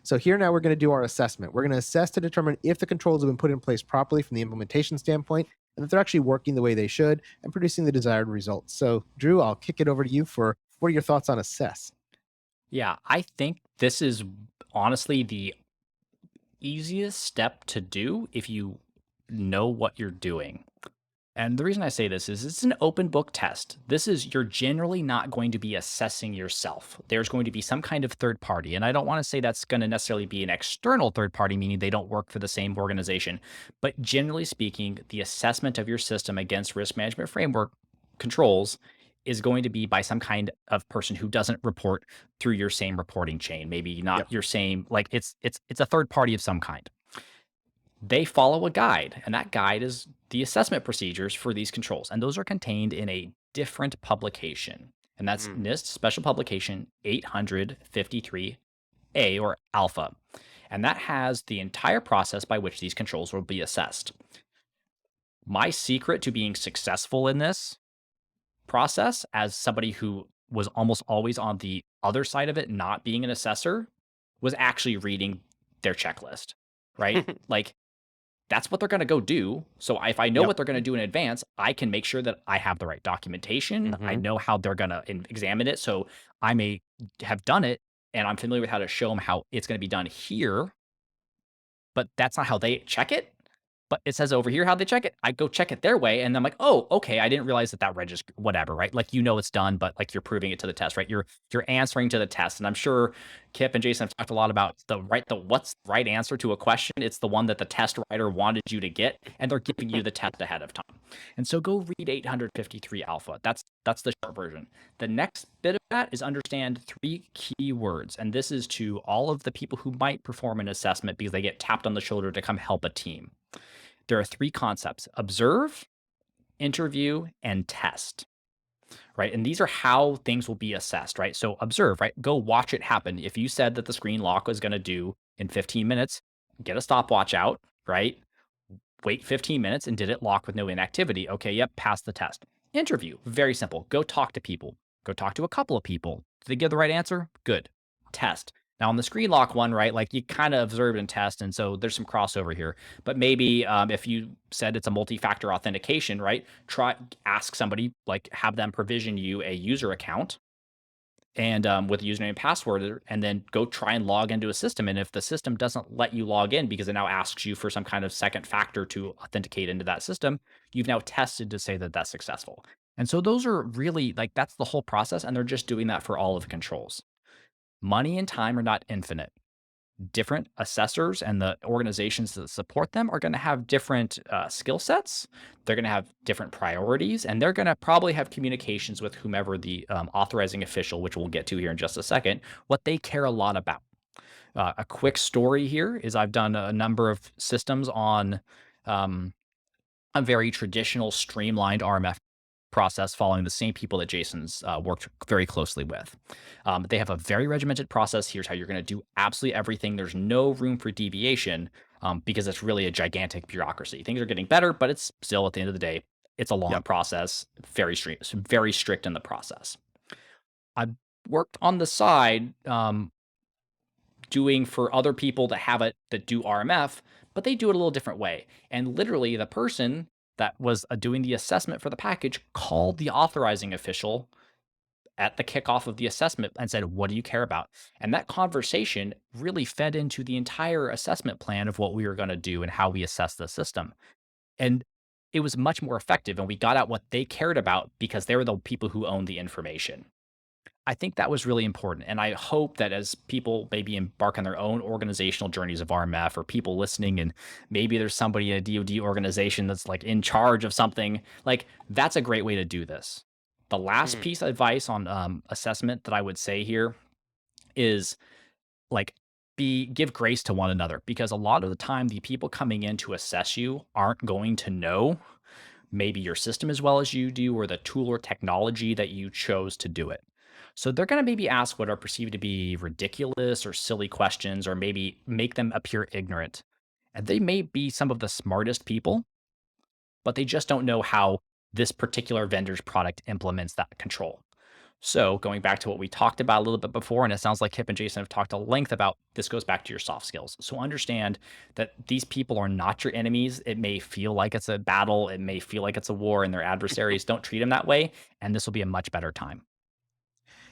So here now we're going to do our assessment. We're going to assess to determine if the controls have been put in place properly from the implementation standpoint and that they're actually working the way they should and producing the desired results. So Drew, I'll kick it over to you for what are your thoughts on assess? Yeah, I think this is honestly the easiest step to do if you know what you're doing. And the reason I say this is it's an open book test. You're generally not going to be assessing yourself. There's going to be some kind of third party. And I don't want to say that's going to necessarily be an external third party, meaning they don't work for the same organization. But generally speaking, the assessment of your system against risk management framework controls is going to be by some kind of person who doesn't report through your same reporting chain. Maybe not your same, like it's a third party of some kind. They follow a guide, and that guide is the assessment procedures for these controls. And those are contained in a different publication. And that's Mm. NIST Special Publication 853A or Alpha. And that has the entire process by which these controls will be assessed. My secret to being successful in this process, as somebody who was almost always on the other side of it, not being an assessor, was actually reading their checklist, right? Like, that's what they're going to go do. So if I know Yep. what they're going to do in advance, I can make sure that I have the right documentation. I Hmm. know how they're going to examine it. So I may have done it and I'm familiar with how to show them how it's going to be done here, but that's not how they check it. But it says over here how they check it. I go check it their way, and I'm like, oh, okay. I didn't realize that register, whatever, right? Like it's done, but like you're proving it to the test, right? You're answering to the test, and I'm sure Kip and Jason have talked a lot about the what's the right answer to a question. It's the one that the test writer wanted you to get, and they're giving you the test ahead of time. And so go read 853 alpha. That's the short version. The next bit of that is understand 3 key words, and this is to all of the people who might perform an assessment because they get tapped on the shoulder to come help a team. There are 3 concepts: observe, interview, and test, right? And these are how things will be assessed, right? So observe, right? Go watch it happen. If you said that the screen lock was going to do in 15 minutes, get a stopwatch out, right? Wait 15 minutes and did it lock with no inactivity? Okay, yep, pass the test. Interview, very simple. Go talk to people. Go talk to a couple of people. Did they give the right answer? Good. Test. Now on the screen lock one, right, like you kind of observe and test, and so there's some crossover here. But maybe if you said it's a multi-factor authentication, right, ask somebody, like have them provision you a user account and with a username and password, and then go try and log into a system. And if the system doesn't let you log in because it now asks you for some kind of second factor to authenticate into that system, you've now tested to say that that's successful. And so those are really like that's the whole process, and they're just doing that for all of the controls. Money and time are not infinite. Different assessors and the organizations that support them are going to have different skill sets. They're going to have different priorities, and they're going to probably have communications with whomever the authorizing official, which we'll get to here in just a second, what they care a lot about. A quick story here is I've done a number of systems on a very traditional, streamlined RMF process following the same people that Jason's worked very closely with. They have a very regimented process. Here's how you're going to do absolutely everything. There's no room for deviation because it's really a gigantic bureaucracy. Things are getting better, but it's still at the end of the day, it's a long Yep. process, very strict in the process. I worked on the side doing for other people that have it that do RMF, but they do it a little different way. And literally, the person that was doing the assessment for the package called the authorizing official at the kickoff of the assessment and said, "What do you care about?" And that conversation really fed into the entire assessment plan of what we were going to do and how we assess the system. And it was much more effective. And we got out what they cared about because they were the people who owned the information. I think that was really important. And I hope that as people maybe embark on their own organizational journeys of RMF, or people listening, and maybe there's somebody in a DoD organization that's like in charge of something, like that's a great way to do this. The last Mm. piece of advice on assessment that I would say here is like give grace to one another, because a lot of the time the people coming in to assess you aren't going to know maybe your system as well as you do, or the tool or technology that you chose to do it. So they're going to maybe ask what are perceived to be ridiculous or silly questions, or maybe make them appear ignorant. And they may be some of the smartest people, but they just don't know how this particular vendor's product implements that control. So, going back to what we talked about a little bit before, and it sounds like Kip and Jason have talked at length about this, goes back to your soft skills. So, understand that these people are not your enemies. It may feel like it's a battle, it may feel like it's a war, and their adversaries. Don't treat them that way. And this will be a much better time.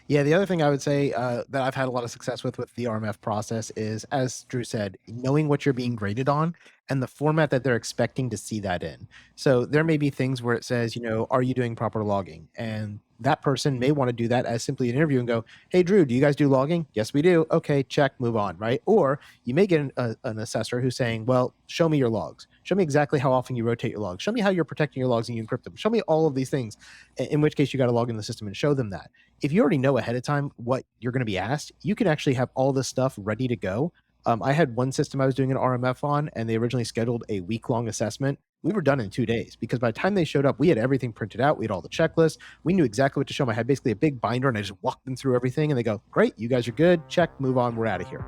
Yeah, the other thing I would say that I've had a lot of success with the RMF process is, as Drew said, knowing what you're being graded on and the format that they're expecting to see that in. So there may be things where it says, are you doing proper logging? And that person may want to do that as simply an interview and go, hey, Drew, do you guys do logging? Yes, we do. Okay, check, move on, right? Or you may get an assessor who's saying, well, show me your logs. Show me exactly how often you rotate your logs. Show me how you're protecting your logs and you encrypt them. Show me all of these things, in which case you got to log in the system and show them that. If you already know ahead of time what you're going to be asked, you can actually have all this stuff ready to go. I had one system I was doing an RMF on, and they originally scheduled a week-long assessment. We were done in 2 days because by the time they showed up, we had everything printed out. We had all the checklists. We knew exactly what to show them. I had basically a big binder, and I just walked them through everything, and they go, great, you guys are good. Check, move on. We're out of here.